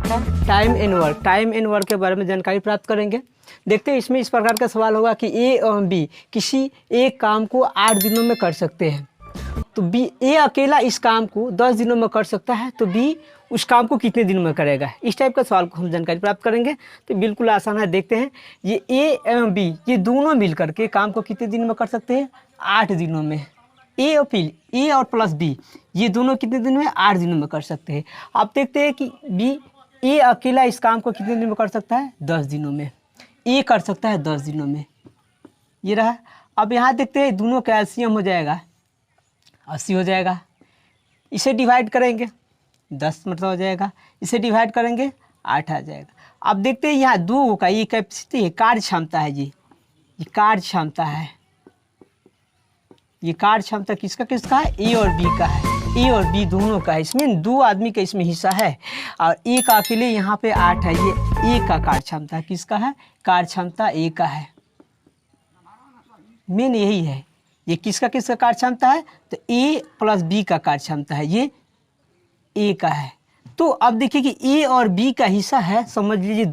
Time and work, time and work के बारे में जानकारी प्राप्त करेंगे। देखते हैं इसमें इस प्रकार का सवाल होगा कि ए एवं बी किसी एक काम को 8 दिनों में कर सकते हैं, तो बी ए अकेला इस काम को 10 दिनों में कर सकता है, तो बी उस काम को कितने दिन में करेगा। इस टाइप का सवाल को हम जानकारी प्राप्त करेंगे। तो बिल्कुल आसान है, देखते हैं। ये ए एवं बी ये दोनों मिलकर के काम को कितने दिन में कर सकते हैं, 8 दिनों में। ए और प्लस बी ये दोनों कितने दिन में, 8 दिनों में कर सकते हैं। अब देखते हैं कि बी ए अकेला इस काम को कितने दिन में कर सकता है, 10 दिनों में। ए कर सकता है 10 दिनों में, ये रहा। अब यहाँ देखते हैं दोनों का एलसीएम हो जाएगा 80 हो जाएगा। इसे डिवाइड करेंगे 10 मतलब हो जाएगा, इसे डिवाइड करेंगे 8 आ जाएगा। अब देखते हैं यहाँ 2 का ये कैपेसिटी है, कार्य क्षमता है। ये कार्य क्षमता है, ये कार्य क्षमता किसका किसका है, ए और बी का है। ए और बी दोनों का है, इसमें 2 आदमी का इसमें हिस्सा है और ए का अकेले यहाँ पे 8 है। ये ए का कार्य क्षमता किसका है, कार्य क्षमता ए का है। मेन यही है, ये किसका किसका कार्य क्षमता है, तो ए प्लस बी का कार्य क्षमता है, ये ए का है। तो अब देखिए कि ए और बी का हिस्सा है, समझ लीजिए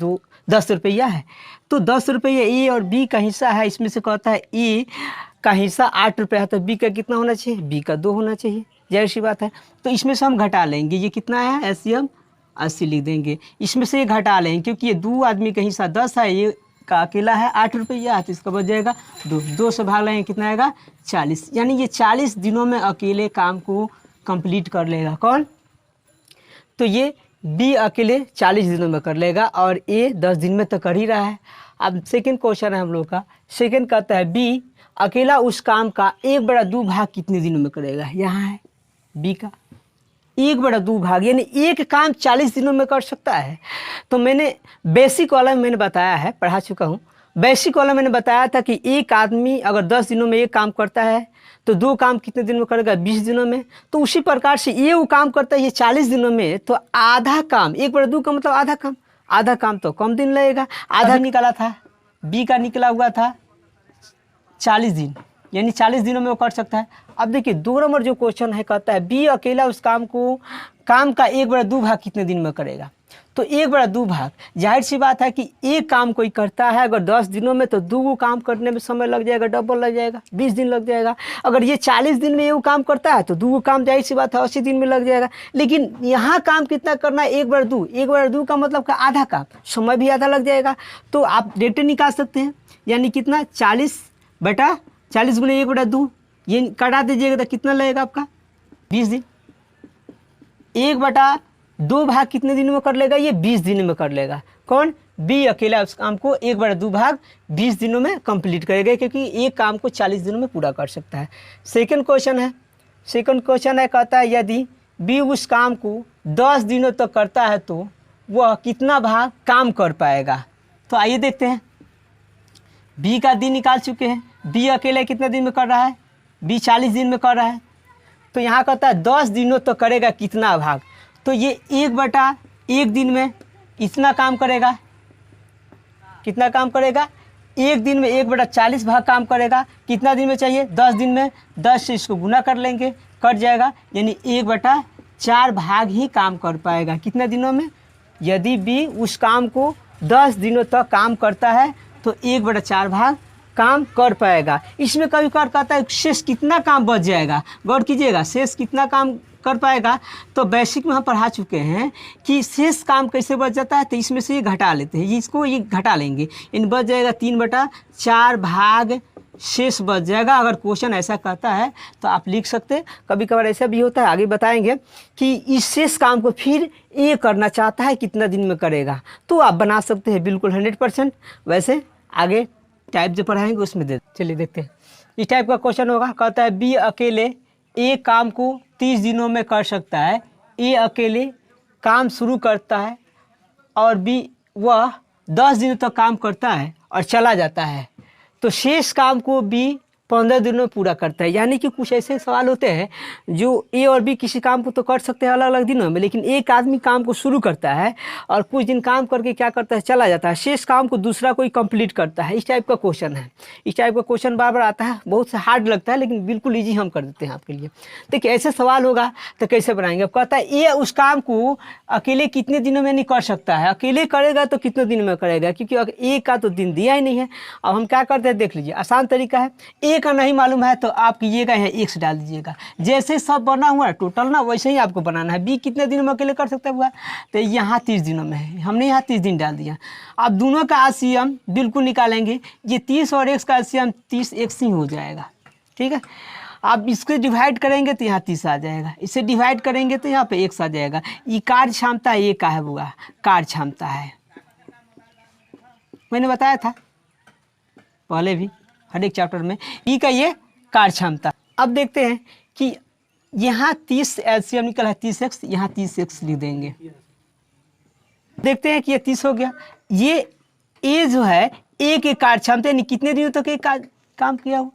10 रुपया है, तो 10 रुपया ए और बी का हिस्सा है। इसमें से कहता है ए का हिस्सा 8 रुपया है, तो बी का कितना होना चाहिए, बी का 2 होना चाहिए, जाहिर सी बात है। तो इसमें से हम घटा लेंगे, ये कितना है एलसीएम 80 लिख देंगे। इसमें से ये घटा लेंगे क्योंकि ये 2 आदमी का हिस्सा 10 है, ये का अकेला है 8 रुपया, तो इसका बच जाएगा 2 से भाग लेंगे कितना आएगा 40, यानी ये 40 दिनों में अकेले काम को कंप्लीट कर लेगा। कौन, तो ये बी अकेले 40 दिनों में कर लेगा और ए 10 दिन में तो कर ही रहा है। अब सेकंड क्वेश्चन है हम लोग का। सेकंड कहता है बी अकेला उस काम का 1/2 भाग कितने दिनों में करेगा। यहाँ है बी का 1/2 भाग, यानी एक काम 40 दिनों में कर सकता है। तो मैंने बेसिक वाला मैंने बताया है, पढ़ा चुका हूँ। बेसिक वाला मैंने बताया था कि एक आदमी अगर 10 दिनों में एक काम करता है तो 2 काम कितने दिन में करेगा, 20 दिनों में। तो उसी प्रकार से ये वो काम करता है ये 40 दिनों में, तो आधा काम 1/2 का मतलब आधा काम तो कम दिन लगेगा। आधा निकाला था, बी का निकला हुआ था 40 दिन, यानी 40 दिनों में वो कर सकता है। अब देखिए 2 नंबर जो क्वेश्चन है कहता है बी अकेला उस काम का 1/2 भाग कितने दिन में करेगा। तो 1/2 भाग, जाहिर सी बात है कि एक काम कोई करता है अगर 10 दिनों में, तो 2 काम करने में समय लग जाएगा, डबल लग जाएगा, 20 दिन लग जाएगा। अगर ये 40 दिन में ये काम करता है तो 2 काम जाहिर सी बात है 80 दिन में लग जाएगा। लेकिन यहाँ काम कितना करना है, 1/2 का मतलब का आधा काम, समय भी आधा लग जाएगा। तो आप डेट निकाल सकते हैं, यानी कितना 40 × 1/2, ये कटा दीजिएगा तो कितना लगेगा आपका 20 दिन। 1/2 भाग कितने दिन में कर लेगा, ये 20 दिन में कर लेगा। कौन, बी अकेला उस काम को 1/2 भाग 20 दिनों में कंप्लीट करेगा, क्योंकि एक काम को 40 दिनों में पूरा कर सकता है। सेकंड क्वेश्चन है कहता है यदि बी उस काम को 10 दिनों तक करता है तो वह कितना भाग काम कर पाएगा। तो आइए देखते हैं, बी का दिन निकाल चुके हैं। बी अकेले कितने दिन में कर रहा है, बी 40 दिन में कर रहा है। तो यहाँ कहता है 10 दिनों तक करेगा कितना भाग, तो ये 1/1 दिन में इतना काम करेगा। कितना काम करेगा, एक दिन में 1/40 भाग काम करेगा। कितना दिन में चाहिए, 10 दिन में। 10 से इसको गुना कर लेंगे, कट जाएगा, यानी 1/4 भाग ही काम कर पाएगा। कितने दिनों में, यदि बी उस काम को 10 दिनों तक काम करता है तो 1/4 भाग काम कर पाएगा। इसमें कभी कभार कहता है शेष कितना काम बच जाएगा, गौर कीजिएगा, शेष कितना काम कर पाएगा। तो बेसिक में हम पढ़ा चुके हैं कि शेष काम कैसे बच जाता है, तो इसमें से ये घटा लेते हैं, इसको ये घटा लेंगे, इन बच जाएगा 3/4 भाग शेष बच जाएगा। अगर क्वेश्चन ऐसा कहता है तो आप लिख सकते हैं। कभी कभार ऐसा भी होता है, आगे बताएंगे कि इस शेष काम को फिर ए करना चाहता है, कितना दिन में करेगा, तो आप बना सकते हैं बिल्कुल 100%। वैसे आगे टाइप जो पढ़ाएंगे उसमें चलिए देखते हैं। इस टाइप का क्वेश्चन होगा, कहता है बी अकेले एक काम को 30 दिनों में कर सकता है। ए अकेले काम शुरू करता है और बी वह 10 दिनों तक काम करता है और चला जाता है। तो शेष काम को बी 15 दिनों में पूरा करता है। यानी कि कुछ ऐसे सवाल होते हैं जो ए और बी किसी काम को तो कर सकते हैं अलग अलग दिनों में, लेकिन एक आदमी काम को शुरू करता है और कुछ दिन काम करके क्या करता है, चला जाता है, शेष काम को दूसरा कोई कंप्लीट करता है। इस टाइप का क्वेश्चन है। इस टाइप का क्वेश्चन बार बार आता है, बहुत से हार्ड लगता है लेकिन बिल्कुल ईजी हम कर देते हैं आपके लिए। देखिए ऐसे सवाल होगा तो कैसे बनाएंगे। अब कहता है ए उस काम को अकेले कितने दिनों में नहीं कर सकता है, अकेले करेगा तो कितने दिन में करेगा, क्योंकि ए का तो दिन दिया ही नहीं है। अब हम क्या करते हैं देख लीजिए, आसान तरीका है। ए का नहीं मालूम है तो आप कीजिएगा यहाँ एक्स डाल दीजिएगा। जैसे सब बना हुआ है टोटल ना, वैसे ही आपको बनाना है। बी कितने दिनों में अकेले कर सकता हुआ, तो यहाँ 30 दिनों में है, हमने यहाँ 30 दिन डाल दिया। अब दोनों का एलसीएम बिल्कुल निकालेंगे, ये 30 और एक्स का एलसीएम 30 एक्स ही हो जाएगा। ठीक है, आप इसको डिवाइड करेंगे तो यहाँ 30 आ जाएगा, इसे डिवाइड करेंगे तो यहाँ पे एक्स आ जाएगा। ये कार्य क्षमता ये का है बुआ, कार्य क्षमता है, मैंने बताया था पहले भी हर एक चैप्टर में। ई का ये कार्य क्षमता। अब देखते हैं कि यहाँ 30 एलसीएम निकला है 30x, यहाँ 30x लिख देंगे। देखते हैं कि ये 30 हो गया। ये ए जो है ए के कार्य क्षमता यानी कितने दिनों तक एक काम किया हो,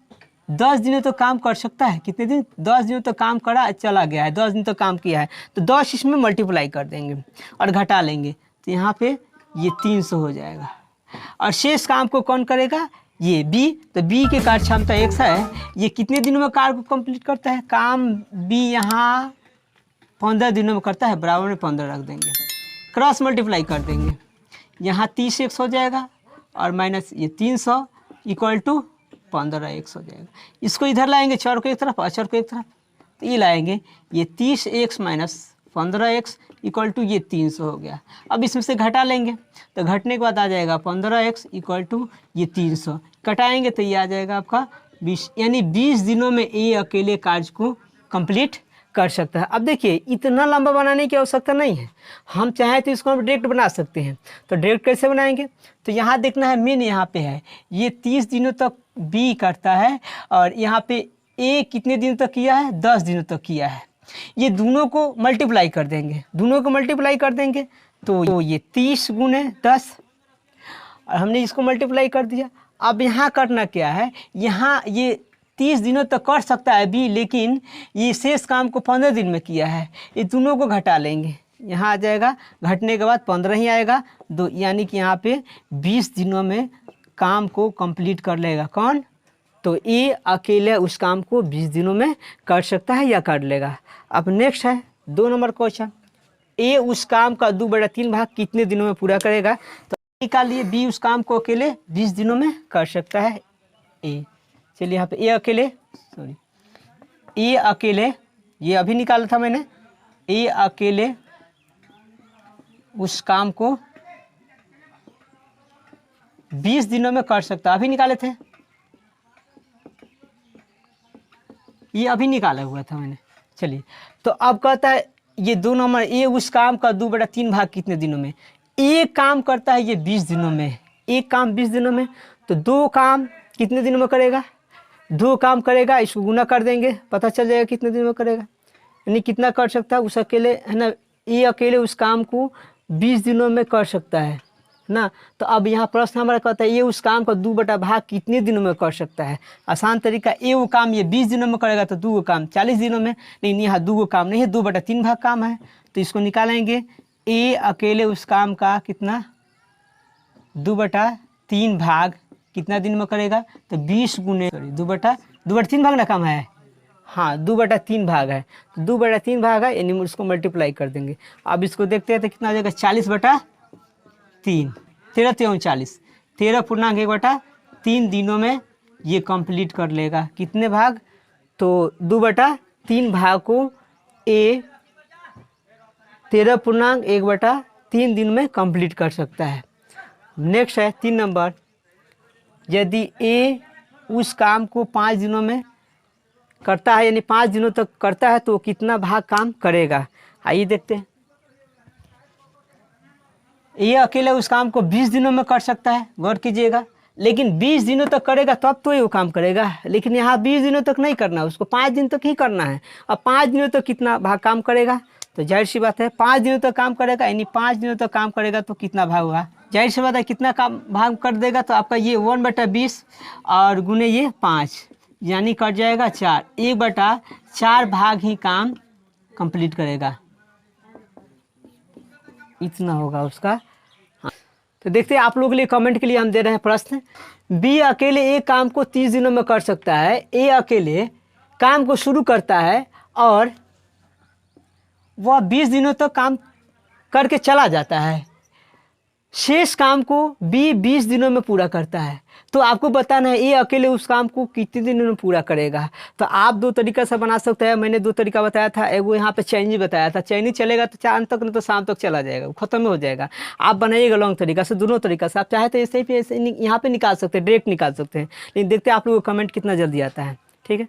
10 दिनों तो काम कर सकता है। कितने दिन, 10 दिनों तो काम करा, चला गया है, 10 दिन तो काम किया है, तो 10 इसमें मल्टीप्लाई कर देंगे और घटा लेंगे तो यहाँ पे ये 300 हो जाएगा। और शेष काम को कौन करेगा, ये बी। तो बी के कार्य क्षमता x है, ये कितने दिनों में कार्य को कंप्लीट करता है, काम बी यहाँ 15 दिनों में करता है, बराबर में 15 रख देंगे, क्रॉस मल्टीप्लाई कर देंगे, यहाँ 30x हो जाएगा और माइनस ये 300 इक्वल टू 15x हो जाएगा। इसको इधर लाएंगे चर को एक तरफ अचर को एक तरफ, तो ये लाएंगे, ये 30x minus 15x equal to ये 300 हो गया। अब इसमें से घटा लेंगे तो घटने के बाद आ जाएगा 15x इक्वल टू ये 300, कटाएंगे तो ये आ जाएगा आपका 20, यानी 20 दिनों में ये अकेले कार्य को कंप्लीट कर सकता है। अब देखिए इतना लंबा बनाने की आवश्यकता नहीं है, हम चाहें तो इसको हम डायरेक्ट बना सकते हैं। तो डायरेक्ट कैसे बनाएंगे, तो यहाँ देखना है मेन यहाँ पे है, ये 30 दिनों तक बी करता है और यहाँ पे ए कितने दिनों तक किया है, 10 दिनों तक किया है। ये दोनों को मल्टीप्लाई कर देंगे, दोनों को मल्टीप्लाई कर देंगे तो ये 30 गुणे 10 और हमने इसको मल्टीप्लाई कर दिया। अब यहाँ करना क्या है, यहाँ ये 30 दिनों तक कर सकता है बी, लेकिन ये शेष काम को 15 दिन में किया है, ये दोनों को घटा लेंगे, यहाँ आ जाएगा, घटने के बाद 15 ही आएगा दो, यानी कि यहाँ पे 20 दिनों में काम को कंप्लीट कर लेगा कौन, तो ए अकेले उस काम को 20 दिनों में कर सकता है या कर लेगा। अब नेक्स्ट है 2 नंबर क्वेश्चन, ए उस काम का 2/3 भाग कितने दिनों में पूरा करेगा, तो निकालिए बी उस काम को अकेले 20 दिनों में कर सकता है ए। चलिए यहाँ पे ए अकेले ये अभी निकाला था मैंने, ए अकेले उस काम को 20 दिनों में कर सकता, अभी निकाले थे, ये अभी निकाला हुआ था मैंने। चलिए तो अब कहता है ये 2 नंबर, ए उस काम का 2/3 भाग कितने दिनों में, एक काम करता है ये 20 दिनों में, एक काम 20 दिनों में, तो 2 काम कितने दिनों में करेगा, 2 काम करेगा, इसको गुना कर देंगे, पता चल जाएगा कितने दिनों में करेगा, यानी कितना कर सकता है उस अकेले, है ना, ए अकेले उस काम को 20 दिनों में कर सकता है ना। तो अब यहाँ प्रश्न हमारा कहता है ये उस काम का 2 भाग कितने दिनों में कर सकता है। आसान तरीका, ए वो काम ये 20 दिनों में करेगा तो 2 काम 40 दिनों में, लेकिन यहाँ 2 काम नहीं है, 2/3 भाग काम है, तो इसको निकालेंगे, ए अकेले उस काम का कितना 2/3 भाग कितना दिन में करेगा, तो 20 गुने 2/3 भाग ना काम है, हाँ 2/3 भाग है, तो 2/3 भाग है, यानी उसको मल्टीप्लाई कर देंगे। अब इसको देखते हैं तो कितना आ जाएगा 40/3, 13 × 40, 13.1/3 दिनों में ये कंप्लीट कर लेगा। कितने भाग, तो 2/3 भाग को ए 13.1/3 दिन में कंप्लीट कर सकता है। नेक्स्ट है 3 नंबर, यदि ए उस काम को 5 दिनों में करता है, यानी 5 दिनों तक करता है, तो कितना भाग काम करेगा, आइए देखते हैं। ये अकेले उस काम को 20 दिनों में कर सकता है, गौर कीजिएगा, लेकिन 20 दिनों तक करेगा तब तो ये वो काम करेगा, लेकिन यहाँ 20 दिनों तक नहीं करना, उसको 5 दिन तक ही करना है। अब 5 दिनों तक कितना भाग काम करेगा, तो जाहिर सी बात है 5 दिनों तक काम करेगा, यानी 5 दिनों तक काम करेगा तो कितना भाग होगा, जाहिर सी बात है कितना काम भाग कर देगा, तो आपका ये 1/20 और गुने ये 5, यानी कट जाएगा 4, 1/4 भाग ही काम कंप्लीट करेगा, इतना होगा उसका। हाँ, तो देखते हैं आप लोगों के लिए कमेंट के लिए हम दे रहे हैं प्रश्न। बी अकेले एक काम को 30 दिनों में कर सकता है। ए अकेले काम को शुरू करता है और वह 20 दिनों तक काम करके चला जाता है। शेष काम को बी 20 दिनों में पूरा करता है। तो आपको बताना है ए अकेले उस काम को कितने दिनों में पूरा करेगा। तो आप दो तरीका से बना सकते हैं। मैंने दो तरीका बताया था, एगो यहाँ पे चैनी बताया था। चैनी चलेगा तो चांद तक, नहीं तो शाम तक चला जाएगा, वो खत्म हो जाएगा। आप बनाइएगा लॉन्ग तरीका से, दोनों तरीका से। आप चाहे तो ऐसे ही यहाँ पे निकाल सकते हैं, डायरेक्ट निकाल सकते हैं। लेकिन देखते हैं आप लोगों को कमेंट कितना जल्दी आता है। ठीक है।